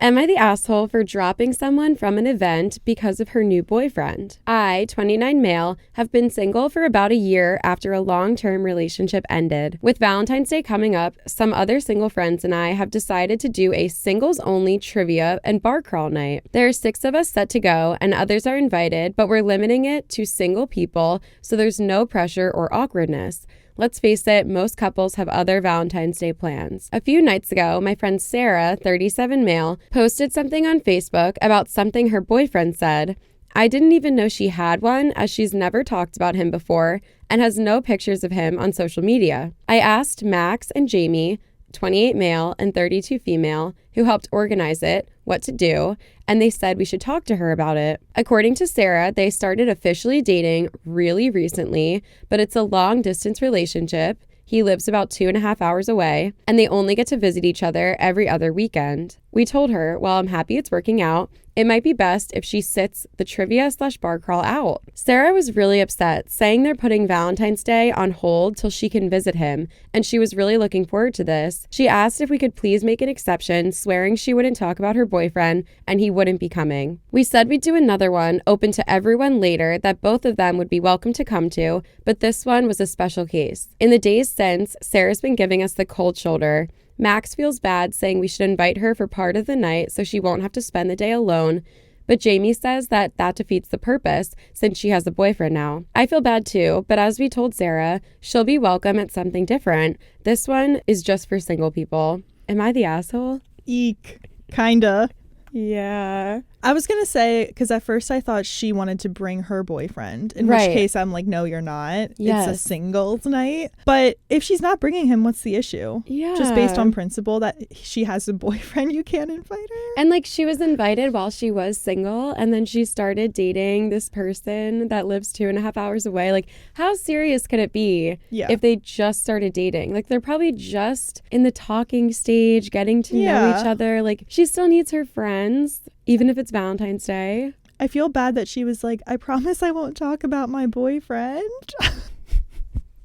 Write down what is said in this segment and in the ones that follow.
Am I the asshole for dropping someone from an event because of her new boyfriend? I, 29 male, have been single for about a year after a long-term relationship ended. With Valentine's Day coming up, some other single friends and I have decided to do a singles-only trivia and bar crawl night. There are 6 of us set to go, and others are invited, but we're limiting it to single people, so there's no pressure or awkwardness. Let's face it, most couples have other Valentine's Day plans. A few nights ago, my friend Sarah, 37 male, posted something on Facebook about something her boyfriend said. I didn't even know she had one, as she's never talked about him before and has no pictures of him on social media. I asked Max and Jamie, 28 male and 32 female, who helped organize it, what to do, and they said we should talk to her about it. According to Sarah, they started officially dating really recently, but it's a long-distance relationship. He lives about 2.5 hours away, and they only get to visit each other every other weekend. We told her, while I'm happy it's working out, it might be best if she sits the trivia/bar crawl out. Sarah was really upset, saying they're putting Valentine's Day on hold till she can visit him, and she was really looking forward to this. She asked if we could please make an exception, swearing she wouldn't talk about her boyfriend and he wouldn't be coming. We said we'd do another one, open to everyone later, that both of them would be welcome to come to, but this one was a special case. In the days since, Sarah's been giving us the cold shoulder. Max feels bad, saying we should invite her for part of the night so she won't have to spend the day alone, but Jamie says that defeats the purpose since she has a boyfriend now. I feel bad too, but as we told Sarah, she'll be welcome at something different. This one is just for single people. Am I the asshole? Eek. Kinda. Yeah. I was going to say, because at first I thought she wanted to bring her boyfriend, in which case I'm like, no, you're not. Yes. It's a singles night. But if she's not bringing him, what's the issue? Yeah. Just based on principle that she has a boyfriend, you can't invite her? And like she was invited while she was single, and then she started dating this person that lives 2.5 hours away. Like, how serious could it be if they just started dating? Like, they're probably just in the talking stage, getting to know each other. Like, she still needs her friends, even if it's Valentine's Day. I feel bad that she was like, I promise I won't talk about my boyfriend.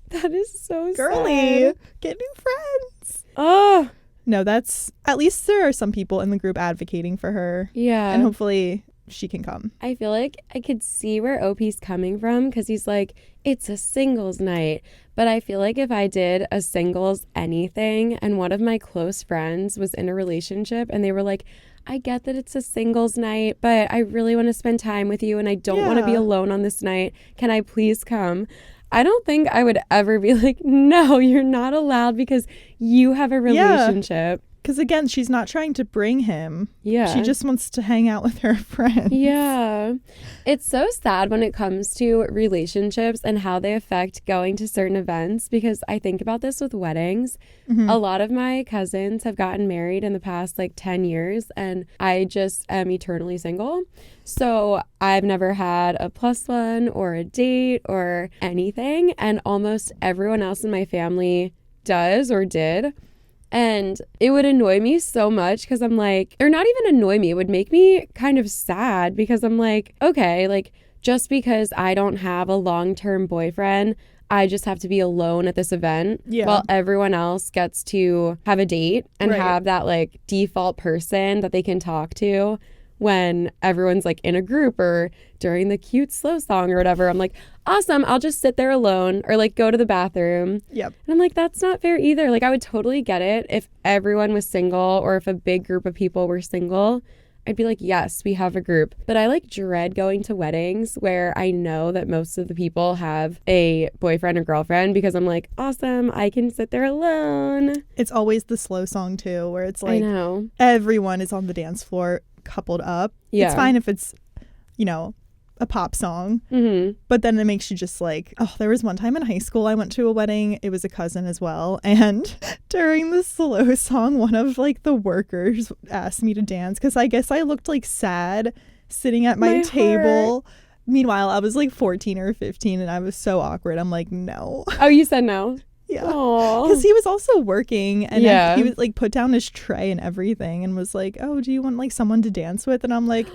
That is so girly. sad. Get new friends. Oh. No, that's, at least there are some people in the group advocating for her. Yeah. And hopefully she can come. I feel like I could see where OP's coming from, because he's like, it's a singles night. But I feel like if I did a singles anything and one of my close friends was in a relationship and they were like, I get that it's a singles night, but I really want to spend time with you and I don't want to be alone on this night. Can I please come? I don't think I would ever be like, no, you're not allowed because you have a relationship. Because again, she's not trying to bring him. Yeah. She just wants to hang out with her friends. Yeah. It's so sad when it comes to relationships and how they affect going to certain events, because I think about this with weddings. Mm-hmm. A lot of my cousins have gotten married in the past like 10 years and I just am eternally single. So I've never had a +1 or a date or anything. And almost everyone else in my family does or did. And it would annoy me so much because I'm like, or not even annoy me, it would make me kind of sad because I'm like, okay, like just because I don't have a long-term boyfriend, I just have to be alone at this event while everyone else gets to have a date and have that like default person that they can talk to when everyone's like in a group or during the cute slow song or whatever. I'm like, awesome, I'll just sit there alone or like go to the bathroom. Yep. And I'm like, that's not fair either. Like I would totally get it if everyone was single or if a big group of people were single. I'd be like, yes, we have a group. But I like dread going to weddings where I know that most of the people have a boyfriend or girlfriend because I'm like, awesome, I can sit there alone. It's always the slow song too, where it's like I know. Everyone is on the dance floor coupled up. Yeah. It's fine if it's, you know, a pop song, but then it makes you just like, oh, there was one time in high school I went to a wedding, it was a cousin as well, and during the slow song one of like the workers asked me to dance because I guess I looked like sad sitting at my table. Meanwhile I was like 14 or 15 and I was so awkward. I'm like, no. Oh, you said no? Yeah. Aw. Because he was also working, and Yeah. he was like put down his tray and everything and was like, oh, do you want like someone to dance with? And I'm like,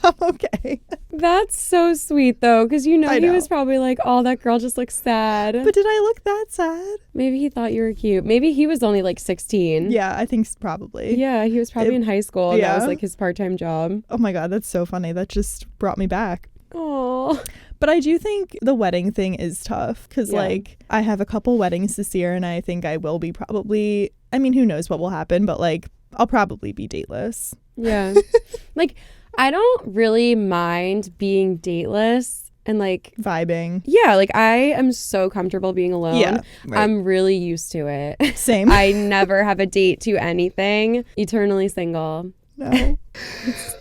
I'm okay. That's so sweet though, because I he know. was probably like, oh, that girl just looks sad. But did I look that sad? Maybe he thought you were cute. Maybe he was only like 16. Yeah, I think probably. Yeah, he was probably in high school. And that was yeah. like his part-time job. Oh my God, that's so funny. That just brought me back. Oh. But I do think the wedding thing is tough because, Yeah. like, I have a couple weddings this year, and I think I will be probably, I mean, who knows what will happen, but, like, I'll probably be dateless. Yeah. Like, I don't really mind being dateless and, like, Vibing. yeah, like, I am so comfortable being alone. Yeah. Right. I'm really used to it. Same. I never have a date to anything. Eternally single. No.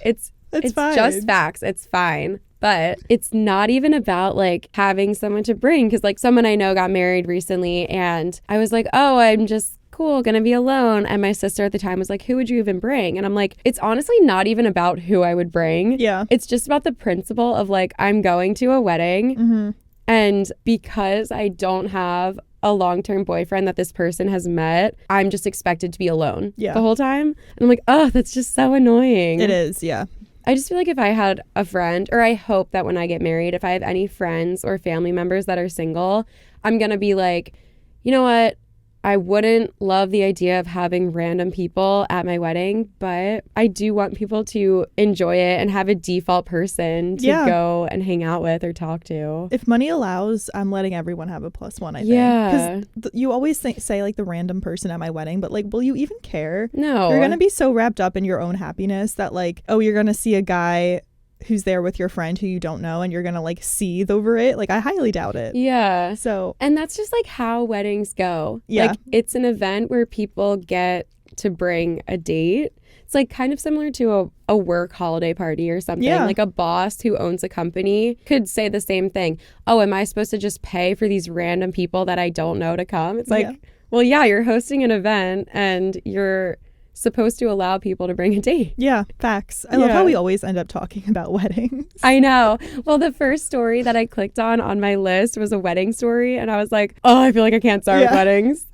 It's fine. just facts. It's fine. But it's not even about like having someone to bring, because like someone I know got married recently and I was like, oh, I'm just cool, gonna be alone. And my sister at the time was like, who would you even bring? And I'm like, it's honestly not even about who I would bring. Yeah. It's just about the principle of like, I'm going to a wedding. Mm-hmm. And because I don't have a long-term boyfriend that this person has met, I'm just expected to be alone Yeah. the whole time. And I'm like, oh, that's just so annoying. It is, yeah. I just feel like if I had a friend, or I hope that when I get married, if I have any friends or family members that are single, I'm going to be like, you know what? I wouldn't love the idea of having random people at my wedding, but I do want people to enjoy it and have a default person to Yeah. go and hang out with or talk to. If money allows, I'm letting everyone have a +1, I think. Yeah. Because you always say, like, the random person at my wedding, but, like, will you even care? No. You're going to be so wrapped up in your own happiness that, like, oh, you're going to see a guy who's there with your friend who you don't know and you're going to, like, seethe over it. Like, I highly doubt it. Yeah. So, And that's just like how weddings go. Yeah. Like it's an event where people get to bring a date. It's like kind of similar to a work holiday party or something. Yeah. Like a boss who owns a company could say the same thing. Oh, am I supposed to just pay for these random people that I don't know to come? It's like, Yeah. well, yeah, you're hosting an event and you're supposed to allow people to bring a date. yeah, facts. I love Yeah. how we always end up talking about weddings. I know. Well, the first story that I clicked on my list was a wedding story. And I was like, oh, I feel like I can't start with Yeah. weddings.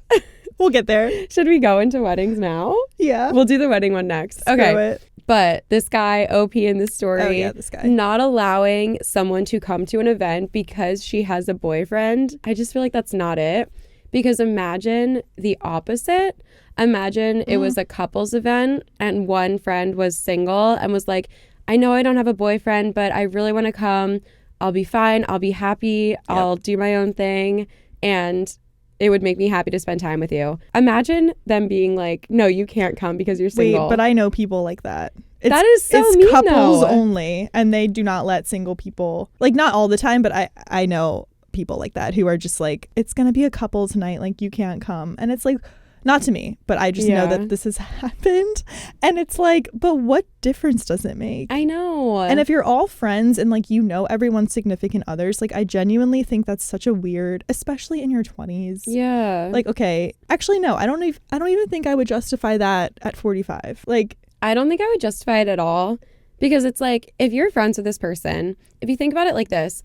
We'll get there. Should we go into weddings now? Yeah. We'll do the wedding one next. Screw Okay. it. But this guy, OP in this story, Oh, yeah, this guy. not allowing someone to come to an event because she has a boyfriend. I just feel like that's not it. Because imagine the opposite. Imagine it was a couples event and one friend was single and was like, I know I don't have a boyfriend, but I really want to come. I'll be fine. I'll be happy. I'll do my own thing. And it would make me happy to spend time with you. Imagine them being like, no, you can't come because you're single. Wait, but I know people like that. That is so it's mean, couples though. only, and they do not let single people, like, not all the time, but I know people like that who are just like, it's gonna be a couple tonight, like, you can't come. And it's like, not to me, but I just know Yeah. that this has happened. And it's like, but what difference does it make? I know. And if you're all friends and, like, you know everyone's significant others, like, I genuinely think that's such a weird, especially in your 20s. yeah. Like, okay, actually, no, I don't even think I would justify that at 45. Like, I don't think I would justify it at all, because it's like, if you're friends with this person, if you think about it like this,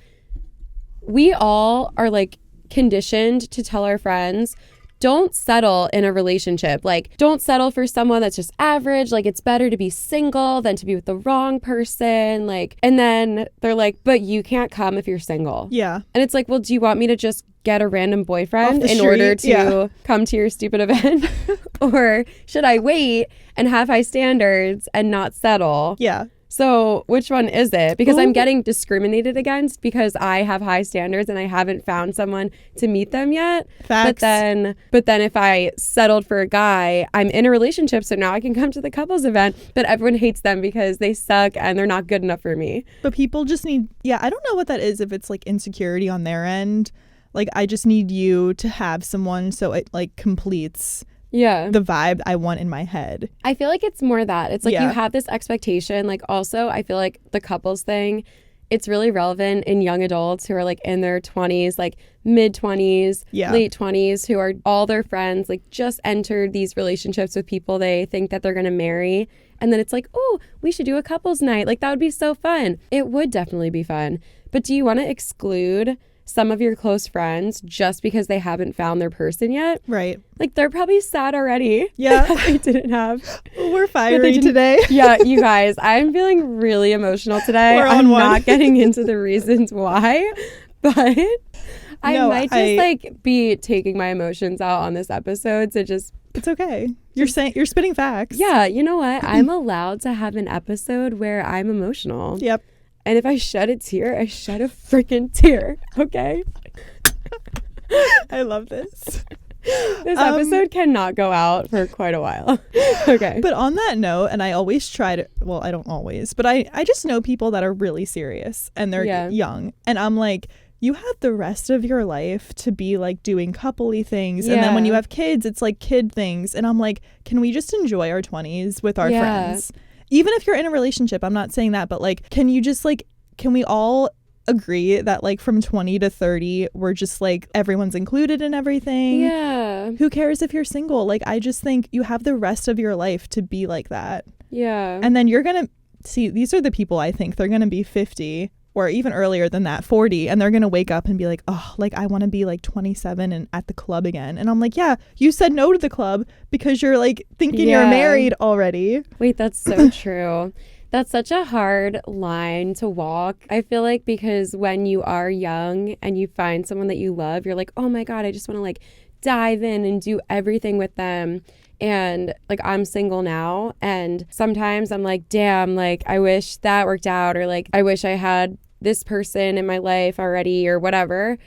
we all are like conditioned to tell our friends, don't settle in a relationship. Like, don't settle for someone that's just average. Like, it's better to be single than to be with the wrong person. Like, and then they're like, but you can't come if you're single. yeah. And it's like, well, do you want me to just get a random boyfriend Off the in order street? to Yeah. come to your stupid event? Or should I wait and have high standards and not settle? Yeah. So which one is it? Because I'm Who- getting discriminated against because I have high standards and I haven't found someone to meet them yet. Facts. But then if I settled for a guy, I'm in a relationship, so now I can come to the couples event, but everyone hates them because they suck and they're not good enough for me. But people just need, yeah, I don't know what that is, if it's like insecurity on their end. Like, I just need you to have someone so it like completes Yeah. the vibe I want in my head. I feel like it's more that. It's like Yeah. you have this expectation. Like, also, I feel like the couples thing, it's really relevant in young adults who are like in their 20s, like mid 20s, Yeah. late 20s, who are all their friends, like just entered these relationships with people they think that they're going to marry. And then it's like, oh, we should do a couples night. Like, that would be so fun. It would definitely be fun. But do you want to exclude some of your close friends just because they haven't found their person yet. Right. Like, they're probably sad already. Yeah. That they didn't have. We're fiery today. Yeah, you guys, I'm feeling really emotional today. I'm not getting into the reasons why, but I might just be taking my emotions out on this episode. So just... It's okay. You're spitting facts. Yeah, you know what? I'm allowed to have an episode where I'm emotional. Yep. And if I shed a tear, I shed a freaking tear. Okay? I love this. This episode cannot go out for quite a while. Okay. But on that note, and I always try to, well, I don't always, but I just know people that are really serious and they're young. And I'm like, you have the rest of your life to be like doing coupley things. And then when you have kids, it's like kid things. And I'm like, can we just enjoy our 20s with our friends? Even if you're in a relationship, I'm not saying that, but like, can we all agree that like from 20 to 30, we're just like, everyone's included in everything? Yeah. Who cares if you're single? Like, I just think you have the rest of your life to be like that. Yeah. And then you're going to see, these are the people I think they're going to be 50 or even earlier than that, 40, and they're going to wake up and be like, oh, like I want to be like 27 and at the club again. And I'm like, yeah, you said no to the club because you're like thinking you're married already. Wait, that's so true. That's such a hard line to walk. I feel like because when you are young and you find someone that you love, you're like, oh my God, I just want to like dive in and do everything with them. And like, I'm single now, and sometimes I'm like, damn, like I wish that worked out, or like I wish I had this person in my life already, or whatever.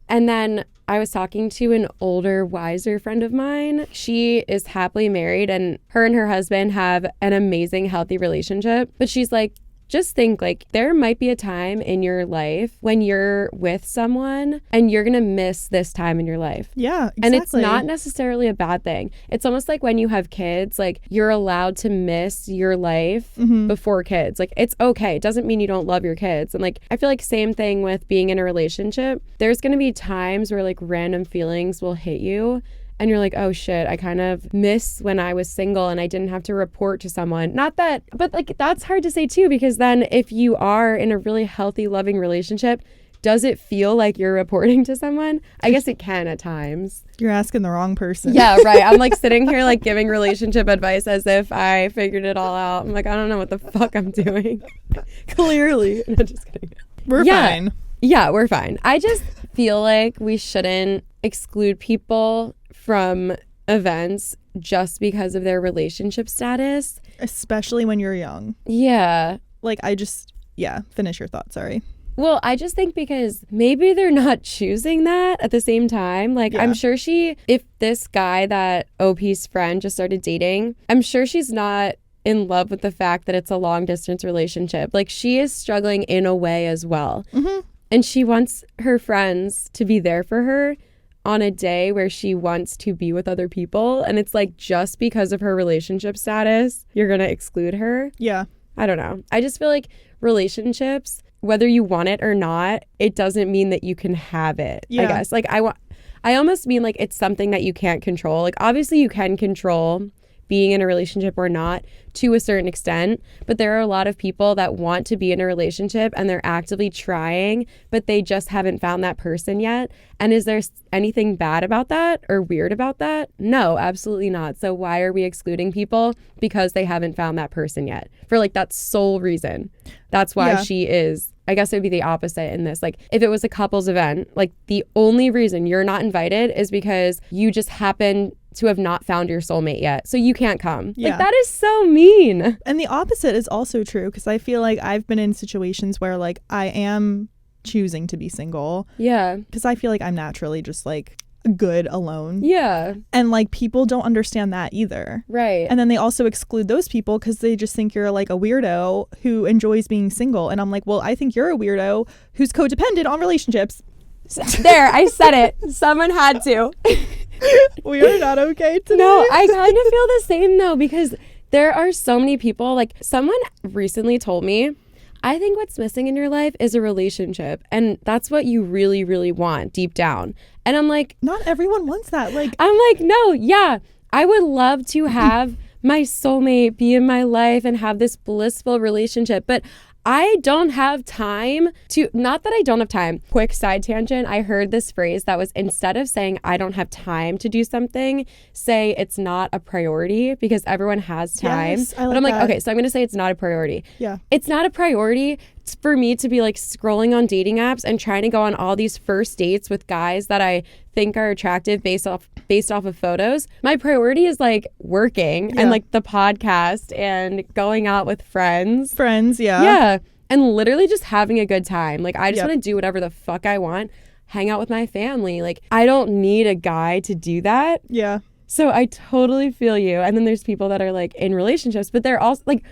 And then I was talking to an older, wiser friend of mine. She is happily married, and her husband have an amazing, healthy relationship. But she's like, just think like there might be a time in your life when you're with someone and you're going to miss this time in your life. Yeah, exactly. And it's not necessarily a bad thing. It's almost like when you have kids, like you're allowed to miss your life before kids. Like it's okay. It doesn't mean you don't love your kids. And like, I feel like same thing with being in a relationship. There's going to be times where like random feelings will hit you. And you're like, oh shit, I kind of miss when I was single and I didn't have to report to someone. Not that, but like that's hard to say too, because then if you are in a really healthy, loving relationship, does it feel like you're reporting to someone? I guess it can at times. You're asking the wrong person. Yeah, right. I'm like sitting here like giving relationship advice as if I figured it all out. I'm like, I don't know what the fuck I'm doing. Clearly. No, just kidding. We're fine. Yeah, we're fine. I just feel like we shouldn't exclude people from events just because of their relationship status. Especially when you're young. Yeah. Like finish your thought, sorry. Well, I just think because maybe they're not choosing that at the same time. Like, I'm sure if this guy that OP's friend just started dating, I'm sure she's not in love with the fact that it's a long distance relationship. Like, she is struggling in a way as well. Mm-hmm. And she wants her friends to be there for her on a day where she wants to be with other people. And it's like, just because of her relationship status, you're going to exclude her. Yeah. I don't know. I just feel like relationships, whether you want it or not, it doesn't mean that you can have it. I guess. Like I almost mean like it's something that you can't control. Like obviously you can control being in a relationship or not to a certain extent, but there are a lot of people that want to be in a relationship and they're actively trying, but they just haven't found that person yet. And is there anything bad about that or weird about that? No, absolutely not. So why are we excluding people because they haven't found that person yet? For like that sole reason. That's why she is. I guess it would be the opposite in this. Like if it was a couples event, like the only reason you're not invited is because you just happen to have not found your soulmate yet. So you can't come. Yeah. Like that is so mean. And the opposite is also true, because I feel like I've been in situations where like I am choosing to be single. Yeah. Because I feel like I'm naturally just like good alone. Yeah. And like people don't understand that either. Right. And then they also exclude those people because they just think you're like a weirdo who enjoys being single. And I'm like, well, I think you're a weirdo who's codependent on relationships. There, I said it. Someone had to. We are not okay today. No, I kind of feel the same though, because there are so many people. Like someone recently told me, I think what's missing in your life is a relationship, and that's what you really, really want deep down. And I'm like, not everyone wants that. Like, I'm like, no, yeah, I would love to have my soulmate be in my life and have this blissful relationship, but I don't have time to, not that I don't have time. Quick side tangent. I heard this phrase that was, instead of saying I don't have time to do something, say it's not a priority, because everyone has time. Yes, I like but I'm like, that. okay, so I'm going to say it's not a priority. Yeah. It's not a priority for me to be like scrolling on dating apps and trying to go on all these first dates with guys that I think are attractive based off of photos. My priority is like working and like the podcast and going out with friends. Yeah. And literally just having a good time. Like, I just want to do whatever the fuck I want, hang out with my family. Like, I don't need a guy to do that. Yeah. So I totally feel you. And then there's people that are like in relationships, but they're also like,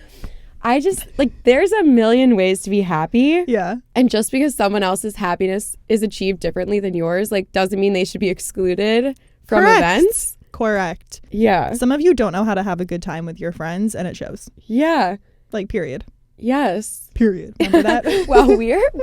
I just like, there's a million ways to be happy. Yeah. And just because someone else's happiness is achieved differently than yours, like, doesn't mean they should be excluded from events. Correct. Yeah. Some of you don't know how to have a good time with your friends, and it shows. Yeah. Like, period. Yes. Period. Remember that? Wow,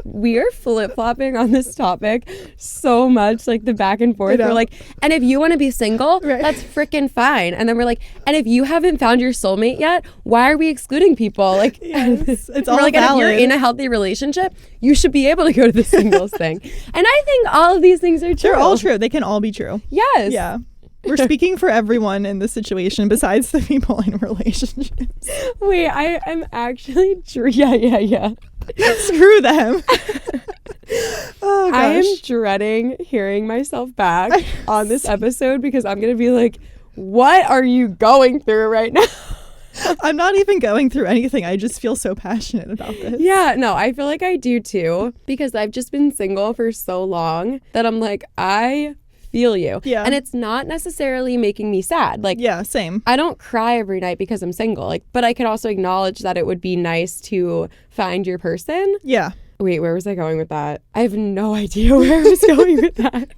we are flip-flopping on this topic so much, like the back and forth. We're like, and if you want to be single, that's freaking fine. And then we're like, and if you haven't found your soulmate yet, why are we excluding people? Like, yes, it's all like, and if you're in a healthy relationship, you should be able to go to the singles thing. And I think all of these things are true. They're all true. They can all be true. Yes. Yeah. We're speaking for everyone in this situation besides the people in relationships. Wait, I am actually... Yeah. Screw them. Oh, gosh. I am dreading hearing myself back on this episode because I'm going to be like, what are you going through right now? I'm not even going through anything. I just feel so passionate about this. Yeah, no, I feel like I do too, because I've just been single for so long that I'm like, I feel you. Yeah. And it's not necessarily making me sad. Like, yeah, same. I don't cry every night because I'm single. Like, but I could also acknowledge that it would be nice to find your person. Yeah. Wait, where was I going with that? I have no idea where I was going with that.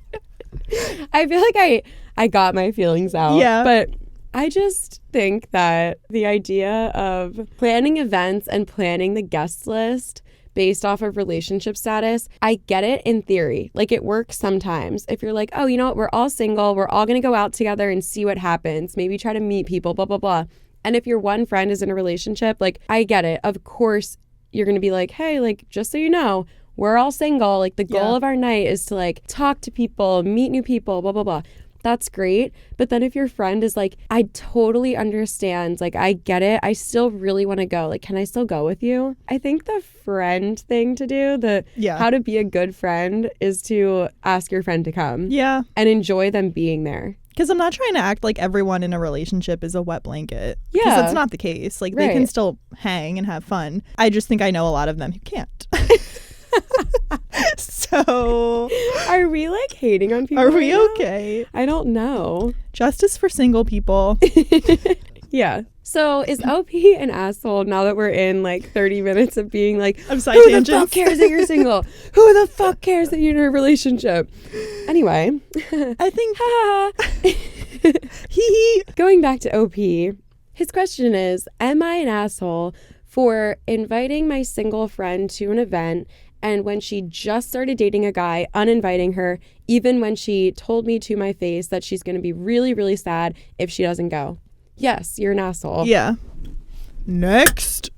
I feel like I got my feelings out. Yeah. But I just think that the idea of planning events and planning the guest list based off of relationship status, I get it in theory. Like, it works sometimes. If you're like, oh, you know what? We're all single. We're all going to go out together and see what happens. Maybe try to meet people, blah, blah, blah. And if your one friend is in a relationship, like, I get it. Of course, you're going to be like, hey, like, just so you know, we're all single. Like, the goal of our night is to, like, talk to people, meet new people, blah, blah, blah. That's great. But then if your friend is like, I totally understand, like, I get it, I still really want to go, like, can I still go with you? I think the friend thing to do, how to be a good friend, is to ask your friend to come. Yeah. And enjoy them being there. Because I'm not trying to act like everyone in a relationship is a wet blanket. Yeah. Because that's not the case. Like, they can still hang and have fun. I just think I know a lot of them who can't. So are we like hating on people? Are we okay? I don't know. Justice for single people. Yeah. So is OP an asshole now that we're in like 30 minutes of being like, who the fuck cares that you're single? Who the fuck cares that you're in a relationship? Anyway, I think hee. Going back to OP, his question is, am I an asshole for inviting my single friend to an event, and when she just started dating a guy, uninviting her, even when she told me to my face that she's going to be really, really sad if she doesn't go? Yes, you're an asshole. Yeah. Next.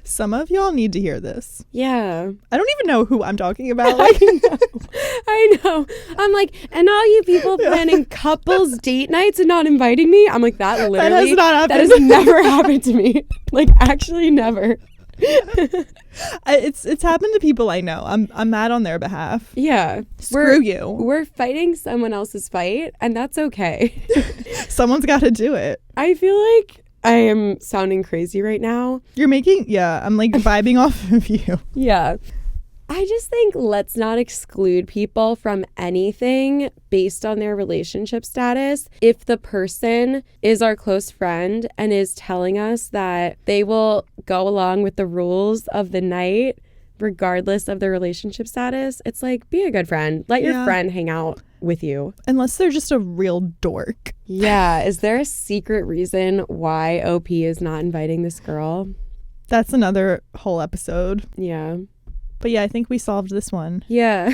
Some of y'all need to hear this. Yeah. I don't even know who I'm talking about. I know. I'm like, and all you people planning couples date nights and not inviting me? I'm like, that literally, has not happened. That has never happened to me. Like, actually never. It's happened to people I know. I'm mad on their behalf. Yeah. Screw you. We're fighting someone else's fight, and that's okay. Someone's got to do it. I feel like I am sounding crazy right now. I'm like vibing off of you. Yeah. I just think let's not exclude people from anything based on their relationship status. If the person is our close friend and is telling us that they will go along with the rules of the night, regardless of their relationship status, it's like, be a good friend. Let your friend hang out with you. Unless they're just a real dork. Yeah. Is there a secret reason why OP is not inviting this girl? That's another whole episode. Yeah. But yeah, I think we solved this one. Yeah.